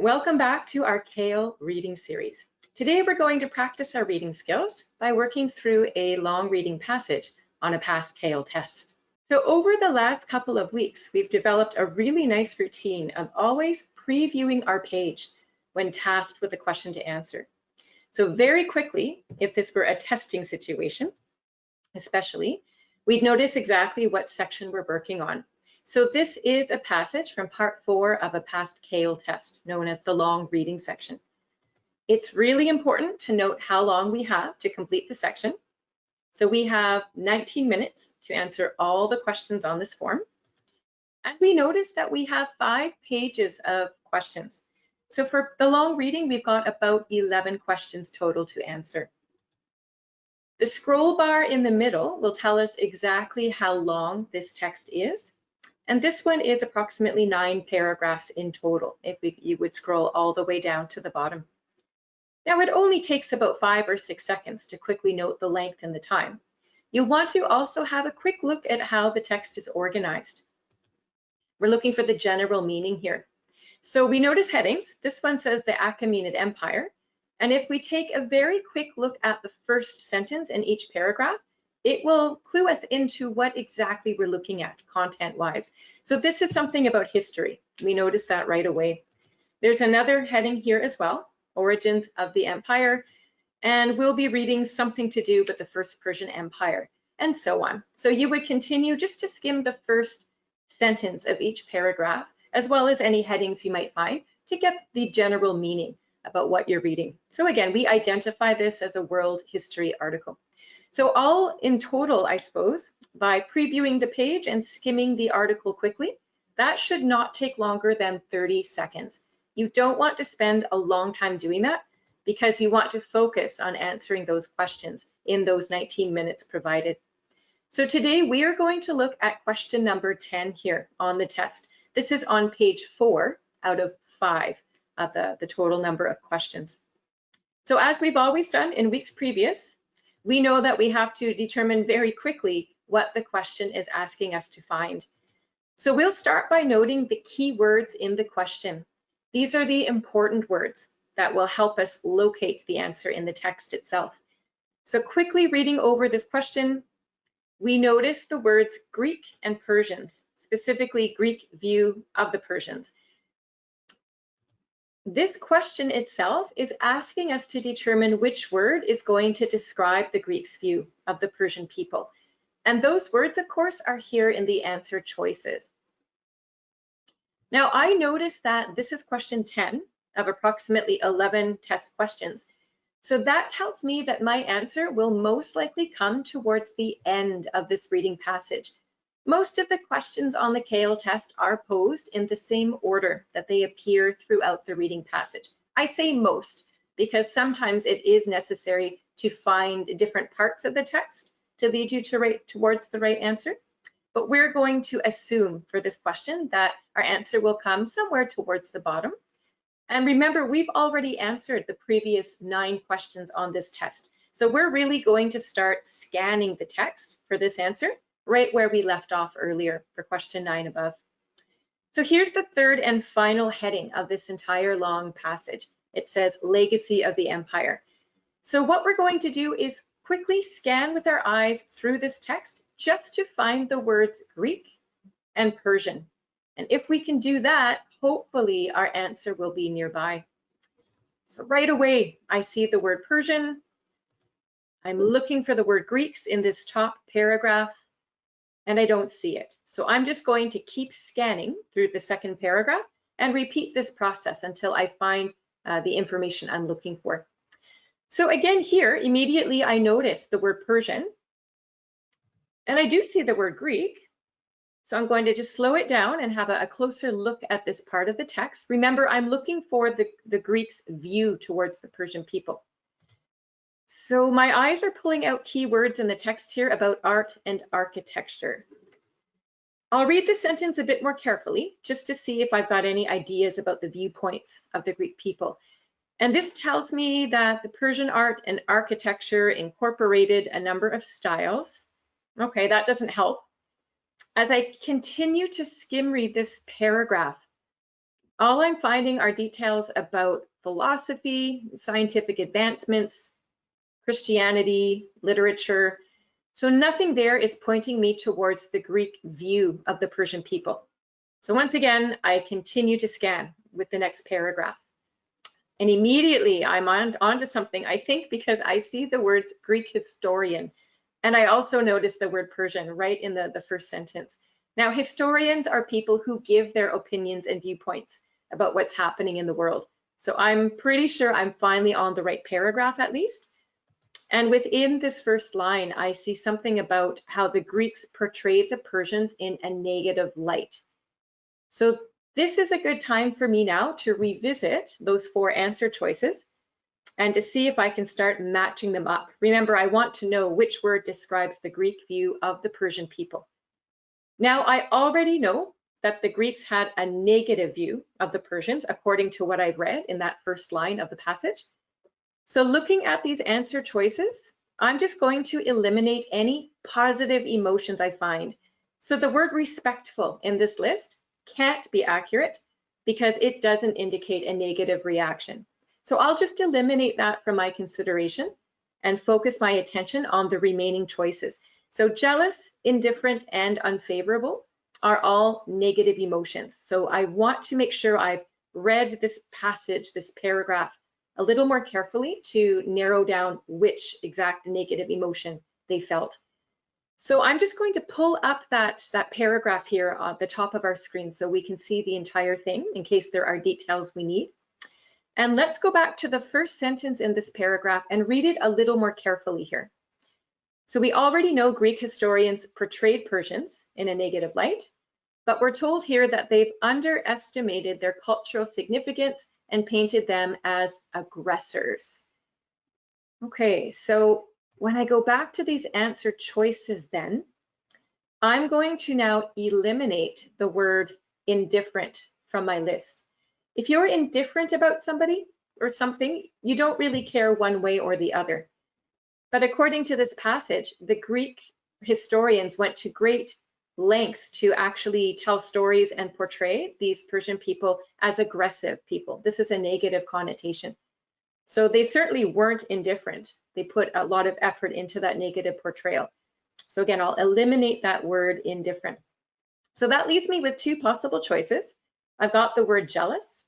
Welcome back to our CAEL reading series. Today we're going to practice our reading skills by working through a long reading passage on a past CAEL test. So over the last couple of weeks, we've developed a really nice routine of always previewing our page when tasked with a question to answer. So very quickly, if this were a testing situation, especially, we'd notice exactly what section we're working on. So this is a passage from part 4 of a past CAEL test known as the long reading section. It's really important to note how long we have to complete the section. So we have 19 minutes to answer all the questions on this form. And we notice that we have 5 pages of questions. So for the long reading, we've got about 11 questions total to answer. The scroll bar in the middle will tell us exactly how long this text is. And this one is approximately 9 paragraphs in total, if you would scroll all the way down to the bottom. Now, it only takes about 5 or 6 seconds to quickly note the length and the time. You'll want to also have a quick look at how the text is organized. We're looking for the general meaning here. So we notice headings. This one says the Achaemenid Empire. And if we take a very quick look at the first sentence in each paragraph, it will clue us into what exactly we're looking at content-wise. So this is something about history. We notice that right away. There's another heading here as well, Origins of the Empire, and we'll be reading something to do with the First Persian Empire, and so on. So you would continue just to skim the first sentence of each paragraph, as well as any headings you might find, to get the general meaning about what you're reading. So again, we identify this as a world history article. So all in total, I suppose, by previewing the page and skimming the article quickly, that should not take longer than 30 seconds. You don't want to spend a long time doing that because you want to focus on answering those questions in those 19 minutes provided. So today we are going to look at question number 10 here on the test. This is on page 4 out of 5 of the total number of questions. So as we've always done in weeks previous, we know that we have to determine very quickly what the question is asking us to find. So we'll start by noting the key words in the question. These are the important words that will help us locate the answer in the text itself. So quickly reading over this question, we notice the words Greek and Persians, specifically Greek view of the Persians. This question itself is asking us to determine which word is going to describe the Greeks' view of the Persian people. And those words, of course, are here in the answer choices. Now, I noticed that this is question 10 of approximately 11 test questions. So that tells me that my answer will most likely come towards the end of this reading passage. Most of the questions on the CAEL test are posed in the same order that they appear throughout the reading passage. I say most because sometimes it is necessary to find different parts of the text to lead you towards the right answer. But we're going to assume for this question that our answer will come somewhere towards the bottom. And remember, we've already answered the previous 9 questions on this test. So we're really going to start scanning the text for this answer, right where we left off earlier for question 9 above. So here's the third and final heading of this entire long passage. It says Legacy of the Empire. So what we're going to do is quickly scan with our eyes through this text just to find the words Greek and Persian. And if we can do that, hopefully our answer will be nearby. So right away, I see the word Persian. I'm looking for the word Greeks in this top paragraph, and I don't see it. So I'm just going to keep scanning through the second paragraph and repeat this process until I find the information I'm looking for. So again here, immediately I notice the word Persian, and I do see the word Greek. So I'm going to just slow it down and have a closer look at this part of the text. Remember, I'm looking for the Greeks' view towards the Persian people. So my eyes are pulling out keywords in the text here about art and architecture. I'll read the sentence a bit more carefully just to see if I've got any ideas about the viewpoints of the Greek people. And this tells me that the Persian art and architecture incorporated a number of styles. Okay, that doesn't help. As I continue to skim read this paragraph, All I'm finding are details about philosophy, scientific advancements, Christianity, literature. So nothing there is pointing me towards the Greek view of the Persian people. So once again, I continue to scan with the next paragraph. And immediately I'm onto something, I think, because I see the words Greek historian. And I also notice the word Persian right in the first sentence. Now, historians are people who give their opinions and viewpoints about what's happening in the world. So I'm pretty sure I'm finally on the right paragraph at least. And within this first line, I see something about how the Greeks portrayed the Persians in a negative light. So this is a good time for me now to revisit those 4 answer choices and to see if I can start matching them up. Remember, I want to know which word describes the Greek view of the Persian people. Now, I already know that the Greeks had a negative view of the Persians, according to what I've read in that first line of the passage. So looking at these answer choices, I'm just going to eliminate any positive emotions I find. So the word respectful in this list can't be accurate because it doesn't indicate a negative reaction. So I'll just eliminate that from my consideration and focus my attention on the remaining choices. So jealous, indifferent, and unfavorable are all negative emotions. So I want to make sure I've read this passage, this paragraph, a little more carefully to narrow down which exact negative emotion they felt. So I'm just going to pull up that paragraph here at the top of our screen so we can see the entire thing in case there are details we need. And let's go back to the first sentence in this paragraph and read it a little more carefully here. So we already know Greek historians portrayed Persians in a negative light, but we're told here that they've underestimated their cultural significance and painted them as aggressors. Okay, so when I go back to these answer choices then, I'm going to now eliminate the word indifferent from my list. If you're indifferent about somebody or something, you don't really care one way or the other. But according to this passage, the Greek historians went to great lengths to actually tell stories and portray these Persian people as aggressive people. This is a negative connotation. So they certainly weren't indifferent. They put a lot of effort into that negative portrayal. So again, I'll eliminate that word indifferent. So that leaves me with 2 possible choices. I've got the word jealous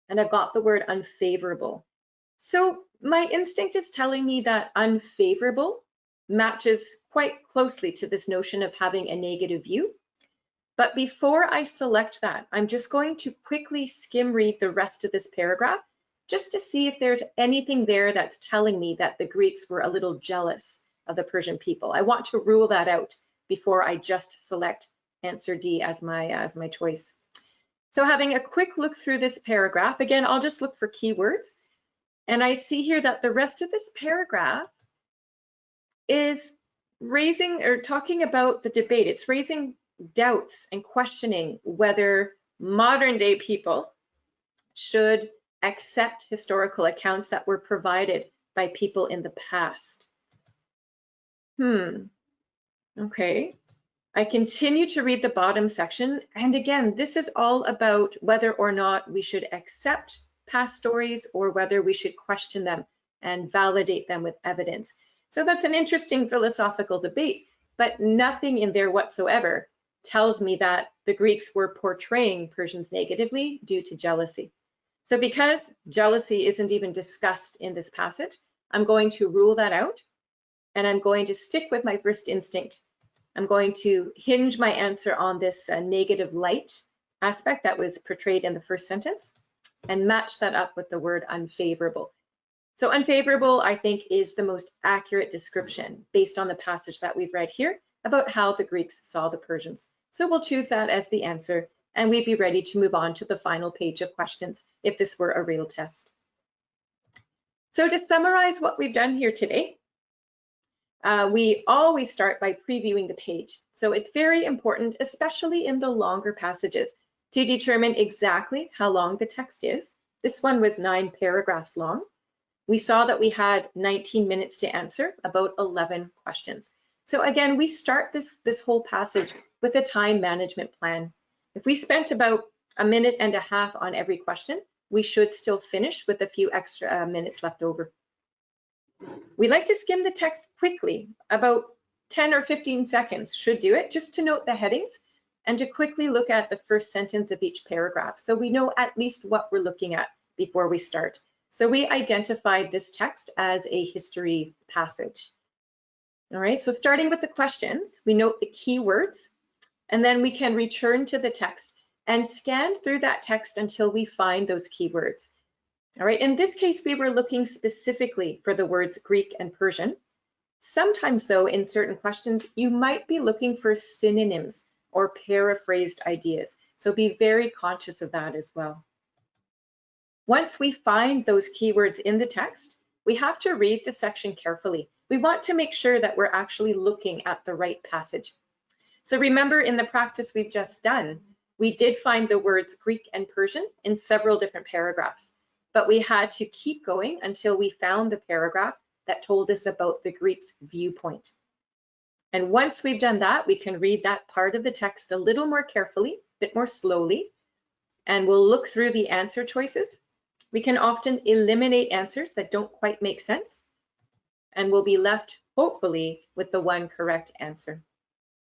and I've got the word unfavorable. So my instinct is telling me that unfavorable matches quite closely to this notion of having a negative view. But before I select that, I'm just going to quickly skim read the rest of this paragraph just to see if there's anything there that's telling me that the Greeks were a little jealous of the Persian people. I want to rule that out before I just select answer D as my choice. So having a quick look through this paragraph, again, I'll just look for keywords. And I see here that the rest of this paragraph is raising or talking about the debate. It's raising doubts and questioning whether modern day people should accept historical accounts that were provided by people in the past. Okay. I continue to read the bottom section. And again, this is all about whether or not we should accept past stories or whether we should question them and validate them with evidence. So that's an interesting philosophical debate, but nothing in there whatsoever tells me that the Greeks were portraying Persians negatively due to jealousy. So because jealousy isn't even discussed in this passage, I'm going to rule that out and I'm going to stick with my first instinct. I'm going to hinge my answer on this negative light aspect that was portrayed in the first sentence and match that up with the word unfavorable. So unfavorable, I think, is the most accurate description based on the passage that we've read here about how the Greeks saw the Persians. So we'll choose that as the answer, and we'd be ready to move on to the final page of questions if this were a real test. So to summarize what we've done here today, we always start by previewing the page. So it's very important, especially in the longer passages, to determine exactly how long the text is. This one was 9 paragraphs long. We saw that we had 19 minutes to answer about 11 questions. So again, we start this whole passage with a time management plan. If we spent about a minute and a half on every question, we should still finish with a few extra minutes left over. We like to skim the text quickly, about 10 or 15 seconds should do it, just to note the headings and to quickly look at the first sentence of each paragraph so we know at least what we're looking at before we start. So we identified this text as a history passage. All right, so starting with the questions, we note the key words, and then we can return to the text and scan through that text until we find those keywords. All right, in this case, we were looking specifically for the words Greek and Persian. Sometimes though, in certain questions, you might be looking for synonyms or paraphrased ideas. So be very conscious of that as well. Once we find those keywords in the text, we have to read the section carefully. We want to make sure that we're actually looking at the right passage. So remember, in the practice we've just done, we did find the words Greek and Persian in several different paragraphs, but we had to keep going until we found the paragraph that told us about the Greek's viewpoint. And once we've done that, we can read that part of the text a little more carefully, a bit more slowly, and we'll look through the answer choices. We can often eliminate answers that don't quite make sense, and we'll be left, hopefully, with the one correct answer.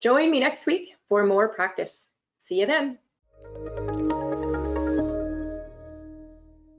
Join me next week for more practice. See you then.